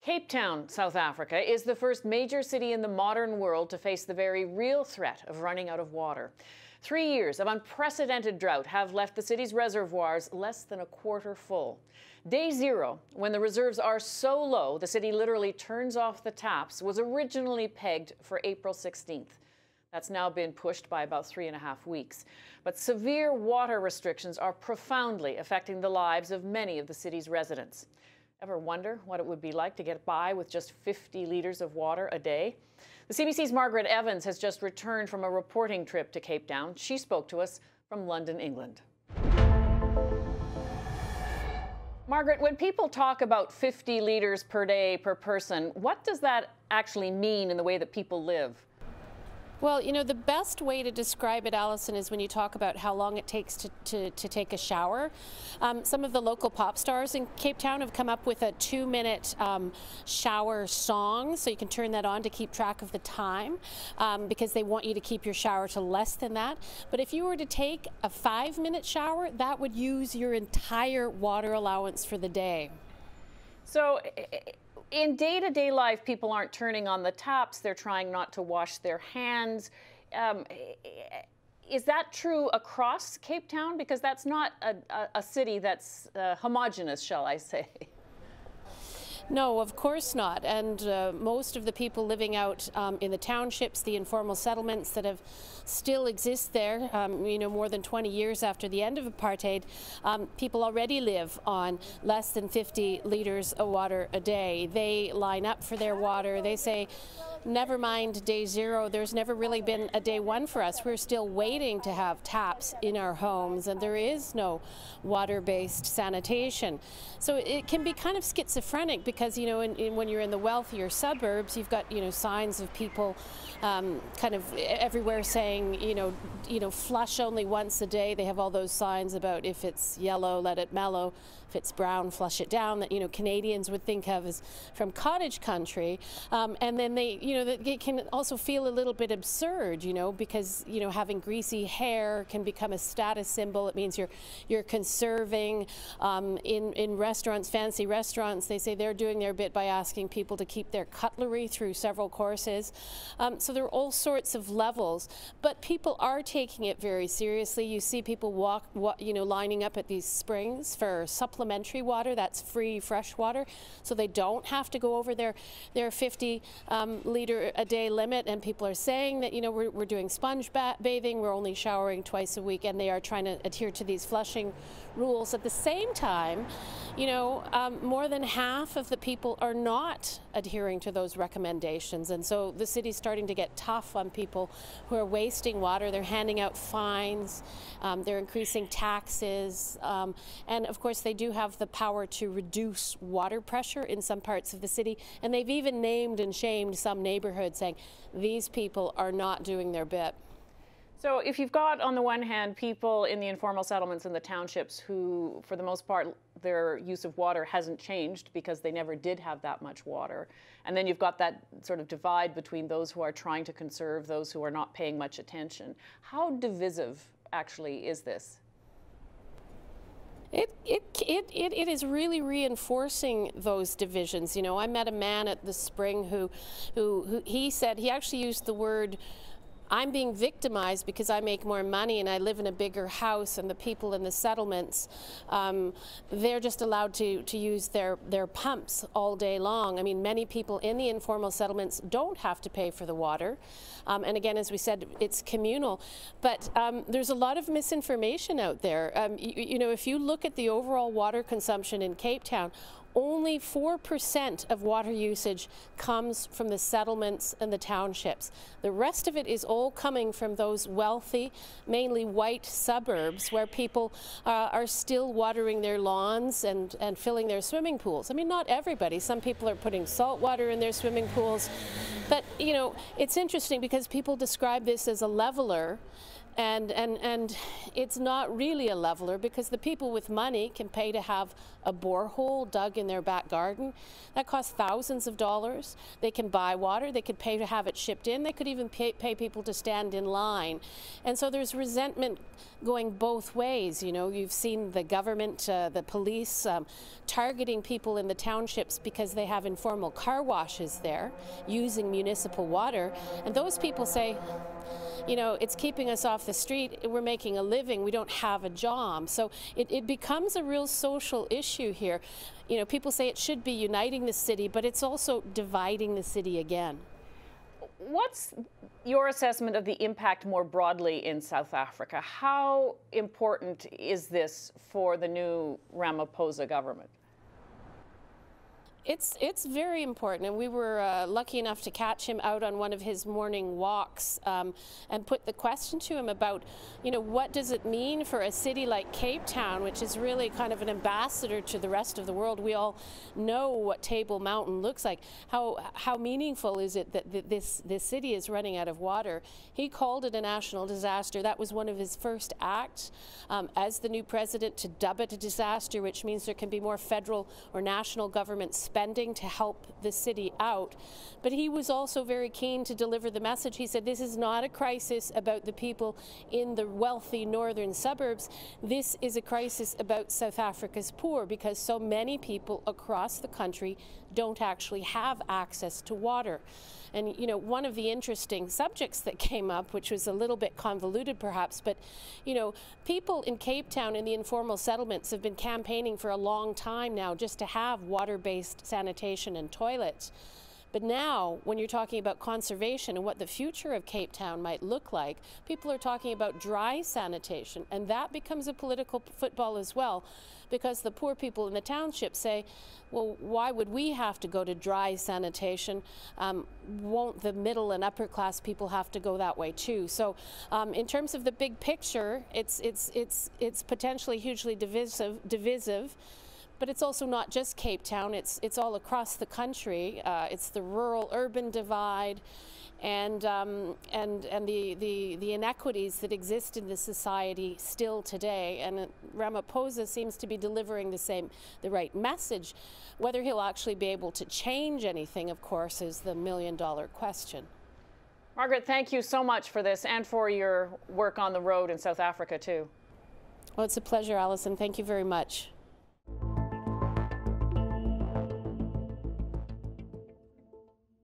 Cape Town, South Africa, is the first major city in the modern world to face the very real threat of running out of water. 3 years of unprecedented drought have left the city's reservoirs less than a quarter full. Day zero, when the reserves are so low the city literally turns off the taps, was originally pegged for April 16th. That's now been pushed by about 3.5 weeks. But severe water restrictions are profoundly affecting the lives of many of the city's residents. Ever wonder what it would be like to get by with just 50 litres of water a day? The CBC's Margaret Evans has just returned from a reporting trip to Cape Town. She spoke to us from London, England. Margaret, when people talk about 50 litres per day per person, what does that actually mean in the way that people live? Well, you know, the best way to describe it, Alison, is when you talk about how long it takes to take a shower. Some of the local pop stars in Cape Town have come up with a 2-minute shower song, so you can turn that on to keep track of the time, because they want you to keep your shower to less than that. But if you were to take a 5-minute shower, that would use your entire water allowance for the day. So in day-to-day life, people aren't turning on the taps. They're trying not to wash their hands. Is that true across Cape Town? Because that's not a city that's homogenous, shall I say. No, of course not. And most of the people living out in the townships, the informal settlements that have still exist there, you know, more than 20 years after the end of apartheid, people already live on less than 50 litres of water a day. They line up for their water. They say, never mind day zero, there's never really been a day one for us. We're still waiting to have taps in our homes, and there is no water-based sanitation. So it can be kind of schizophrenic because, you know, when you're in the wealthier suburbs, you've got, you know, signs of people kind of everywhere saying, you know, flush only once a day. They have all those signs about if it's yellow, let it mellow. If it's brown, flush it down, that, you know, Canadians would think of as from cottage country. And then they, you know, it can also feel a little bit absurd, you know, because, you know, having greasy hair can become a status symbol. It means you're conserving. In restaurants, fancy restaurants, they say they're doing their bit by asking people to keep their cutlery through several courses. So there are all sorts of levels, but people are taking it very seriously. You see people you know, lining up at these springs for supplementary water. That's free fresh water, so they don't have to go over their 50 litre a day limit. And people are saying that, you know, we're doing sponge bathing, we're only showering twice a week, and they are trying to adhere to these flushing rules. At the same time, you know, more than half of the people are not adhering to those recommendations, and so the city's starting to get tough on people who are wasting water. They're handing out fines, they're increasing taxes, and of course they do have the power to reduce water pressure in some parts of the city, and they've even named and shamed some neighborhoods, saying these people are not doing their bit. So if you've got, on the one hand, people in the informal settlements in the townships who, for the most part, their use of water hasn't changed because they never did have that much water, and then you've got that sort of divide between those who are trying to conserve, those who are not paying much attention. How divisive, actually, is this? It is really reinforcing those divisions. You know, I met a man at the spring who he said, he actually used the word, I'm being victimized because I make more money and I live in a bigger house, and the people in the settlements, they're just allowed to use their pumps all day long. I mean, many people in the informal settlements don't have to pay for the water. And again, as we said, it's communal. But there's a lot of misinformation out there. You know, if you look at the overall water consumption in Cape Town, only 4% of water usage comes from the settlements and the townships. The rest of it is all coming from those wealthy, mainly white suburbs where people are still watering their lawns and filling their swimming pools. I mean, not everybody. Some people are putting salt water in their swimming pools. But, you know, it's interesting because people describe this as a leveler. And it's not really a leveler, because the people with money can pay to have a borehole dug in their back garden. That costs thousands of dollars. They can buy water, they could pay to have it shipped in, they could even pay people to stand in line. And so there's resentment going both ways. You know, you've seen the government, the police targeting people in the townships because they have informal car washes there using municipal water. And those people say, you know, it's keeping us off the street, we're making a living, we don't have a job. So it becomes a real social issue here. You know, people say it should be uniting the city, but it's also dividing the city again. What's your assessment of the impact more broadly in South Africa? How important is this for the new Ramaphosa government? It's very important, and we were lucky enough to catch him out on one of his morning walks and put the question to him about, you know, what does it mean for a city like Cape Town, which is really kind of an ambassador to the rest of the world. We all know what Table Mountain looks like. How meaningful is it that this city is running out of water? He called it a national disaster. That was one of his first acts as the new president, to dub it a disaster, which means there can be more federal or national government spending to help the city out. But he was also very keen to deliver the message. He said, this is not a crisis about the people in the wealthy northern suburbs. This is a crisis about South Africa's poor, because so many people across the country don't actually have access to water. And, you know, one of the interesting subjects that came up, which was a little bit convoluted perhaps, but, you know, people in Cape Town in the informal settlements have been campaigning for a long time now just to have water-based sanitation and toilets. But now, when you're talking about conservation and what the future of Cape Town might look like, people are talking about dry sanitation, and that becomes a political football as well, because the poor people in the township say, well, why would we have to go to dry sanitation? Won't the middle and upper class people have to go that way too? So in terms of the big picture, it's potentially hugely divisive. But it's also not just Cape Town, it's all across the country. It's the rural-urban divide, and the inequities that exist in the society still today. And Ramaphosa seems to be delivering the right message. Whether he'll actually be able to change anything, of course, is the million-dollar question. Margaret, thank you so much for this and for your work on the road in South Africa, too. Well, it's a pleasure, Alison. Thank you very much.